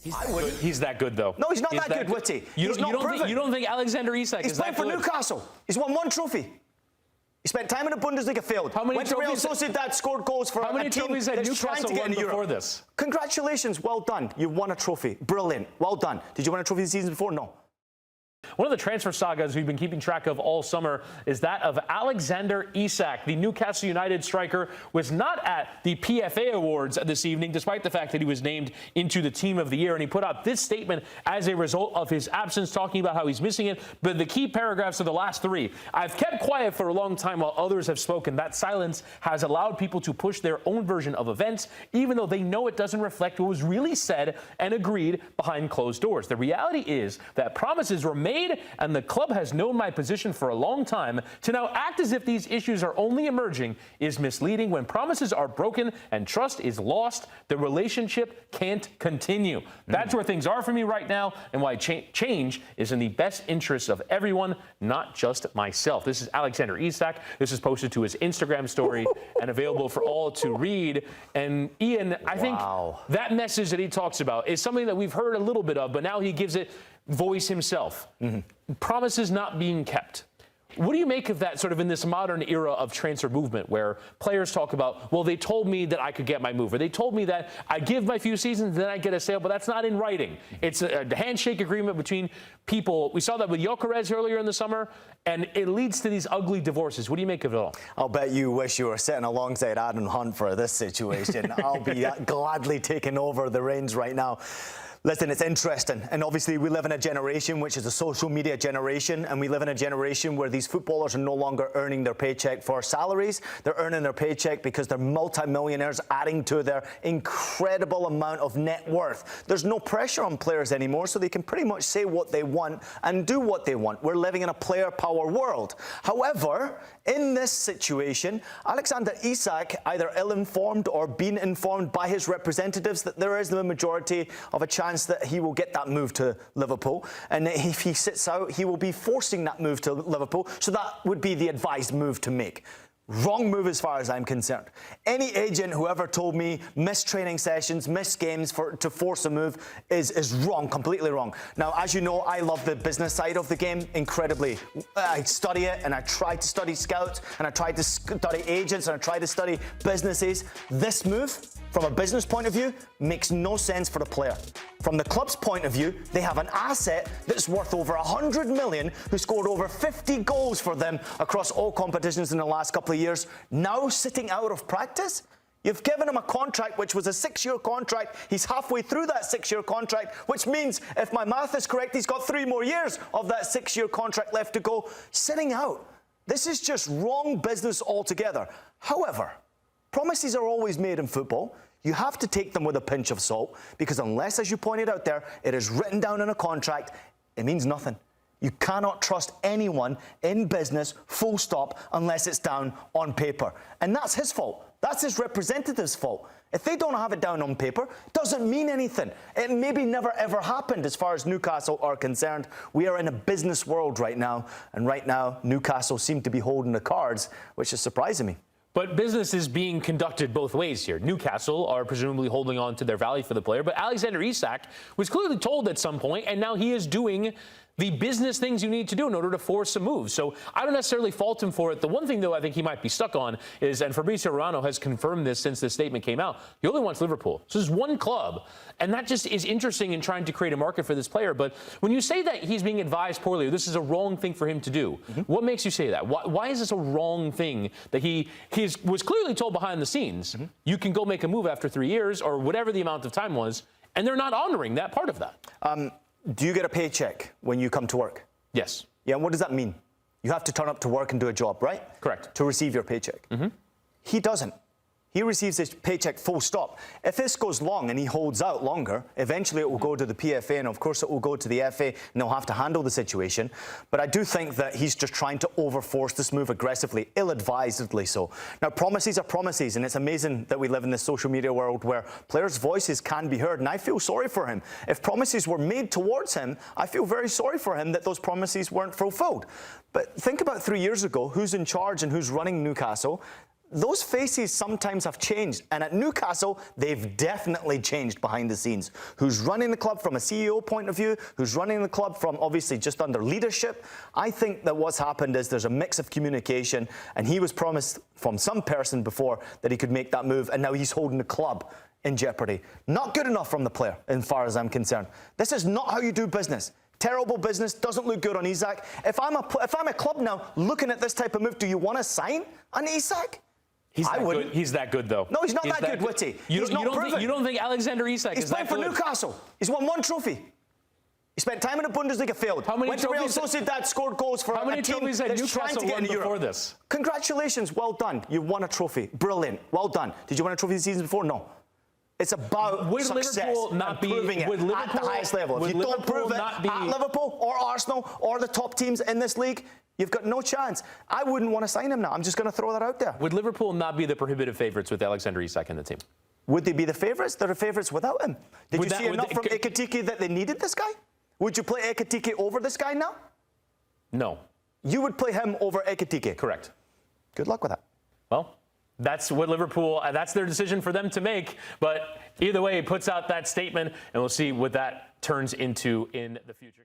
He's that good, though. No, he's not that good, Witty. You don't think Alexander Isak is that good? He's playing for Newcastle. He's won 1 trophy. He spent time in the Bundesliga, failed. How many Went to Real trophies? Sociedad, scored goals for How many a team trophies had that's trying Newcastle to get won into before Europe. this? Congratulations, well done. You won a trophy. Brilliant. Well done. Did you win a trophy the season before? No. One of the transfer sagas we've been keeping track of all summer is that of Alexander Isak. The Newcastle United striker was not at the PFA Awards this evening, despite the fact that he was named into the Team of the Year. And he put out this statement as a result of his absence, talking about how he's missing it. But the key paragraphs are the last 3. I've kept quiet for a long time while others have spoken. That silence has allowed people to push their own version of events, even though they know it doesn't reflect what was really said and agreed behind closed doors. The reality is that promises were made, and the club has known my position for a long time. To now act as if these issues are only emerging is misleading. When promises are broken and trust is lost, the relationship can't continue. That's where things are for me right now, and why change is in the best interest of everyone, not just myself. This is Alexander Isak. This is posted to his Instagram story and available for all to read. And Ian, I think that message that he talks about is something that we've heard a little bit of, but now he gives it voice himself. Promises not being kept. What do you make of that sort of in this modern era of transfer movement where players talk about, well, they told me that I could get my move, or they told me that I give my few seasons, then I get a sale, but that's not in writing. It's a handshake agreement between people. We saw that with Gyökeres earlier in the summer, and it leads to these ugly divorces. What do you make of it all? I'll bet you wish you were sitting alongside Adam Hunt for this situation. I'll be gladly taking over the reins right now. Listen, it's interesting, and obviously we live in a generation which is a social media generation, and we live in a generation where these footballers are no longer earning their paycheck for salaries. They're earning their paycheck because they're multi-millionaires, adding to their incredible amount of net worth. There's no pressure on players anymore, so they can pretty much say what they want and do what they want. We're living in a player power world. However, in this situation, Alexander Isak either ill-informed or been informed by his representatives that there is the majority of a chance that he will get that move to Liverpool, and if he sits out, he will be forcing that move to Liverpool, so that would be the advised move to make. Wrong move as far as I'm concerned. Any agent who ever told me miss training sessions, miss games to force a move is wrong, completely wrong. Now, as you know, I love the business side of the game incredibly. I study it, and I try to study scouts, and I try to study agents, and I try to study businesses. This move, from a business point of view, makes no sense for the player. From the club's point of view, they have an asset that's worth over 100 million, who scored over 50 goals for them across all competitions in the last couple of years, now sitting out of practice? You've given him a contract which was a 6-year contract. He's halfway through that 6-year contract, which means, if my math is correct, he's got 3 more years of that 6-year contract left to go. Sitting out. This is just wrong business altogether. However, promises are always made in football. You have to take them with a pinch of salt, because unless, as you pointed out there, it is written down in a contract, it means nothing. You cannot trust anyone in business, full stop, unless it's down on paper. And that's his fault. That's his representative's fault. If they don't have it down on paper, it doesn't mean anything. It maybe never ever happened as far as Newcastle are concerned. We are in a business world right now, and right now Newcastle seem to be holding the cards, which is surprising me. But business is being conducted both ways here. Newcastle are presumably holding on to their value for the player, but Alexander Isak was clearly told at some point, and now he is doing the business things you need to do in order to force a move. So I don't necessarily fault him for it. The one thing, though, I think he might be stuck on is, and Fabrizio Romano has confirmed this since this statement came out, he only wants Liverpool. So there's one club, and that just is interesting in trying to create a market for this player. But when you say that he's being advised poorly, this is a wrong thing for him to do, what makes you say that? Why is this a wrong thing that he was clearly told behind the scenes, you can go make a move after 3 years or whatever the amount of time was, and they're not honoring that part of that? Do you get a paycheck when you come to work? Yes. Yeah, and what does that mean? You have to turn up to work and do a job, right? Correct. To receive your paycheck. He doesn't. He receives his paycheck full stop. If this goes long and he holds out longer, eventually it will go to the PFA, and of course it will go to the FA, and they'll have to handle the situation. But I do think that he's just trying to overforce this move aggressively, ill-advisedly so. Now, promises are promises, and it's amazing that we live in this social media world where players' voices can be heard, and I feel sorry for him. If promises were made towards him, I feel very sorry for him that those promises weren't fulfilled. But think about 3 years ago, who's in charge and who's running Newcastle? those faces sometimes have changed. And at Newcastle, they've definitely changed behind the scenes. Who's running the club from a CEO point of view, who's running the club from obviously just under leadership. I think that what's happened is there's a mix of communication, and he was promised from some person before that he could make that move, and now he's holding the club in jeopardy. Not good enough from the player, as far as I'm concerned. This is not how you do business. Terrible business, doesn't look good on Isak. If I'm a club now looking at this type of move, do you want to sign an Isak? I wouldn't. He's that good, though. No, he's not that good, Witty. You don't think Alexander Isak is that good? He's playing for Newcastle. He's won one trophy. He spent time in the Bundesliga, failed. How many Went to Real trophies? Sociedad, scored goals for How many a team trophies had that's trying to Newcastle get won into before Europe. this? Congratulations, well done. You won a trophy. Brilliant. Well done. Did you win a trophy the season before? No. It's about success and proving it at the highest level. If you don't prove it at Liverpool or Arsenal or the top teams in this league, you've got no chance. I wouldn't want to sign him now. I'm just going to throw that out there. Would Liverpool not be the prohibitive favourites with Alexander Isak in the team? Would they be the favourites? They're the favourites without him. Did you see enough from Ekitike that they needed this guy? Would you play Ekitike over this guy now? No. You would play him over Ekitike? Correct. Good luck with that. Well, that's what Liverpool, that's their decision for them to make. But either way, it puts out that statement, and we'll see what that turns into in the future.